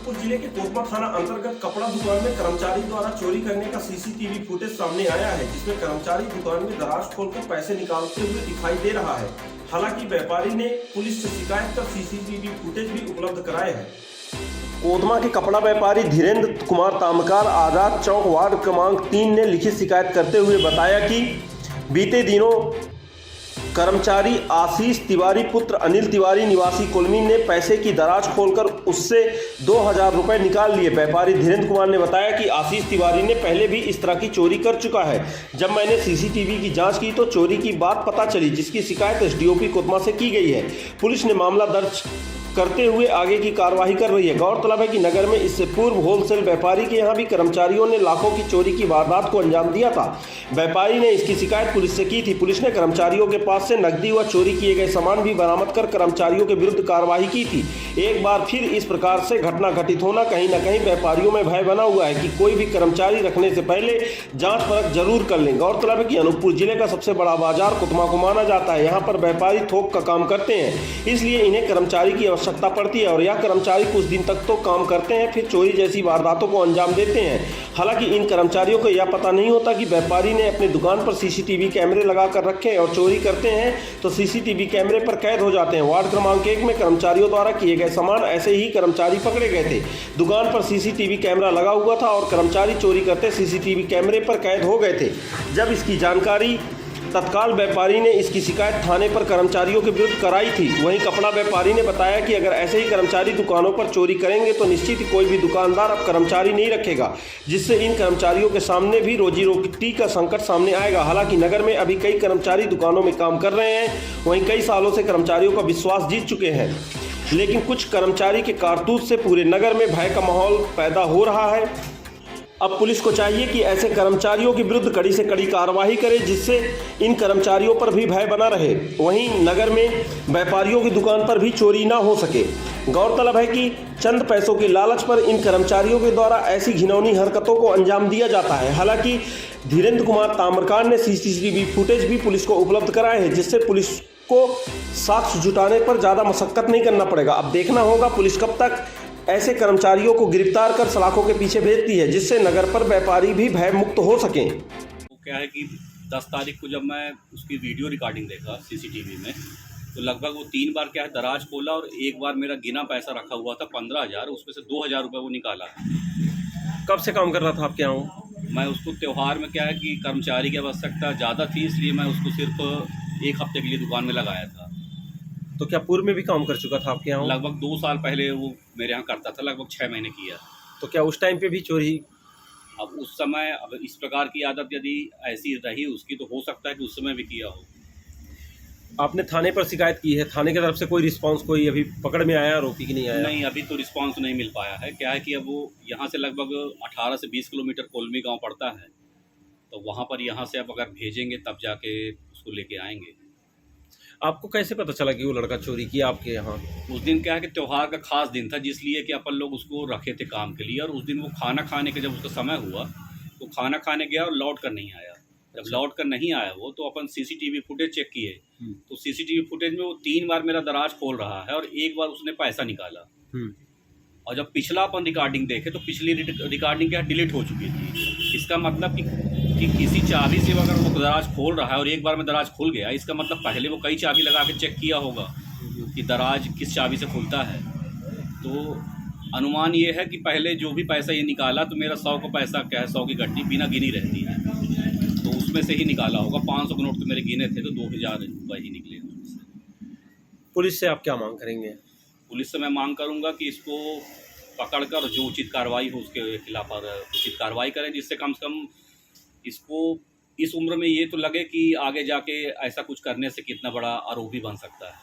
अनूपपुर जिले के कोतमा थाना अंतर्गत कपड़ा दुकान में कर्मचारी द्वारा चोरी करने का सीसीटीवी फुटेज सामने आया है, जिसमें कर्मचारी दुकान में दराज खोलकर पैसे निकालते हुए दिखाई दे रहा है। हालांकि व्यापारी ने पुलिस से शिकायत कर सीसीटीवी फुटेज भी उपलब्ध कराए हैं। कोतमा के कपड़ा व्यापारी धीरेन्द्र कुमार तामकार आजाद चौक वार्ड क्रमांक 3 ने लिखित शिकायत करते हुए बताया कि बीते दिनों कर्मचारी आशीष तिवारी पुत्र अनिल तिवारी निवासी कॉलोनी ने पैसे की दराज खोलकर उससे 2000 रुपए निकाल लिए। व्यापारी धीरेन्द्र कुमार ने बताया कि आशीष तिवारी ने पहले भी इस तरह की चोरी कर चुका है। जब मैंने सीसीटीवी की जांच की तो चोरी की बात पता चली, जिसकी शिकायत एसडीओपी कोतमा से की गई है। पुलिस ने मामला दर्ज करते हुए आगे की कार्रवाई कर रही है। गौरतलब है कि नगर में इससे पूर्व होलसेल व्यापारी के यहां भी कर्मचारियों ने लाखों की चोरी की वारदात को अंजाम दिया था। व्यापारी ने इसकी शिकायत पुलिस से की थी। पुलिस ने कर्मचारियों के पास से नकदी व चोरी किए गए सामान भी बरामद कर कर्मचारियों के विरुद्ध कार्रवाई की थी। एक बार फिर इस प्रकार से घटना घटित होना कहीं न कहीं व्यापारियों में भय बना हुआ है कि कोई भी कर्मचारी रखने से पहले जाँच परख जरूर कर लें। गौरतलब है कि अनूपपुर जिले का सबसे बड़ा बाजार कोतमा को माना जाता है। यहाँ पर व्यापारी थोक का काम करते हैं, इसलिए इन्हें कर्मचारी की आवश्यकता पड़ती है और यह कर्मचारी कुछ दिन तक तो काम करते हैं, फिर चोरी जैसी वारदातों को अंजाम देते हैं। हालांकि इन कर्मचारियों को यह पता नहीं होता कि व्यापारी ने अपनी दुकान पर सीसीटीवी कैमरे लगाकर रखे हैं और चोरी करते हैं तो सीसीटीवी कैमरे पर कैद हो जाते हैं। वार्ड क्रमांक 1 में कर्मचारियों द्वारा किए गए सामान ऐसे ही कर्मचारी पकड़े गए थे। दुकान पर सीसीटीवी कैमरा लगा हुआ था और कर्मचारी चोरी करते सीसीटीवी कैमरे पर कैद हो गए थे। जब इसकी जानकारी तत्काल व्यापारी ने इसकी शिकायत थाने पर कर्मचारियों के विरुद्ध कराई थी। वहीं कपड़ा व्यापारी ने बताया कि अगर ऐसे ही कर्मचारी दुकानों पर चोरी करेंगे तो निश्चित ही कोई भी दुकानदार अब कर्मचारी नहीं रखेगा, जिससे इन कर्मचारियों के सामने भी रोजी रोटी का संकट सामने आएगा। हालांकि नगर में अभी कई कर्मचारी दुकानों में काम कर रहे हैं, वहीं कई सालों से कर्मचारियों का विश्वास जीत चुके हैं, लेकिन कुछ कर्मचारी के कारतूस से पूरे नगर में भय का माहौल पैदा हो रहा है। अब पुलिस को चाहिए कि ऐसे कर्मचारियों के विरुद्ध कड़ी से कड़ी कार्रवाई करे, जिससे इन कर्मचारियों पर भी भय बना रहे। वहीं नगर में व्यापारियों की दुकान पर भी चोरी ना हो सके। गौरतलब है कि चंद पैसों के लालच पर इन कर्मचारियों के द्वारा ऐसी घिनौनी हरकतों को अंजाम दिया जाता है। हालांकि धीरेन्द्र कुमार ताम्रकार ने सीसीटीवी फुटेज भी पुलिस को उपलब्ध कराए हैं, जिससे पुलिस को साक्ष्य जुटाने पर ज़्यादा मशक्कत नहीं करना पड़ेगा। अब देखना होगा पुलिस कब तक ऐसे कर्मचारियों को गिरफ्तार कर सलाखों के पीछे भेजती है, जिससे नगर पर व्यापारी भी भय मुक्त हो सकें। वो क्या है कि 10 तारीख को जब मैं उसकी वीडियो रिकॉर्डिंग देखा सीसीटीवी में, तो लगभग वो 3 बार क्या है दराज खोला और एक बार मेरा गिना पैसा रखा हुआ था 15,000, उसमें से 2,000 रुपये वो निकाला। कब से काम कर रहा था आपके यहाँ? मैं उसको त्यौहार में क्या है कि कर्मचारी की आवश्यकता ज़्यादा थी, इसलिए मैं उसको सिर्फ 1 हफ्ते के लिए दुकान में लगाया था। तो क्या पूर्व में भी काम कर चुका था आपके यहाँ? लगभग 2 साल पहले वो मेरे यहाँ करता था, लगभग 6 महीने किया। तो क्या उस टाइम पे भी चोरी? अब उस समय अब इस प्रकार की आदत यदि ऐसी रही उसकी, तो हो सकता है कि उस समय भी किया हो। आपने थाने पर शिकायत की है, थाने की तरफ से कोई रिस्पांस, कोई अभी पकड़ में आया आरोपी की नहीं आया? नहीं, अभी तो रिस्पांस नहीं मिल पाया है। क्या है कि अब वो यहाँ से लगभग 18 से 20 किलोमीटर कोलमी गाँव पड़ता है, तो वहाँ पर यहाँ से अब अगर भेजेंगे तब जाके उसको लेके आएंगे। आपको कैसे पता चला कि वो लड़का चोरी किया आपके यहाँ? उस दिन क्या है कि त्यौहार का खास दिन था, जिसलिए कि अपन लोग उसको रखे थे काम के लिए, और उस दिन वो खाना खाने के जब उसका समय हुआ तो खाना खाने गया और लौट कर नहीं आया। जब लौट कर नहीं आया वो, तो अपन सीसीटीवी फुटेज चेक किए, तो सीसीटीवी फुटेज में वो 3 बार मेरा दराज खोल रहा है और 1 बार उसने पैसा निकाला। और जब पिछला अपन रिकॉर्डिंग देखे तो पिछली रिकॉर्डिंग क्या डिलीट हो चुकी थी। इसका मतलब कि किसी चाबी से अगर वो दराज खोल रहा है और 1 बार में दराज खुल गया, इसका मतलब पहले वो कई चाबी लगा के चेक किया होगा कि दराज किस चाबी से खुलता है। तो अनुमान ये है कि पहले जो भी पैसा ये निकाला, तो मेरा 100 का पैसा क्या है, 100 की गड्डी बिना गिनी रहती है, तो उसमें से ही निकाला होगा। 500 के नोट तो मेरे गिने थे, तो 2,000 रुपये ही निकले उसमें। पुलिस से आप क्या मांग करेंगे? पुलिस से मैं मांग करूंगा कि इसको पकड़कर जो उचित कार्रवाई हो उसके खिलाफ उचित कार्रवाई करें, जिससे कम से कम इसको इस उम्र में ये तो लगे कि आगे जाके ऐसा कुछ करने से कितना बड़ा आरोपी बन सकता है।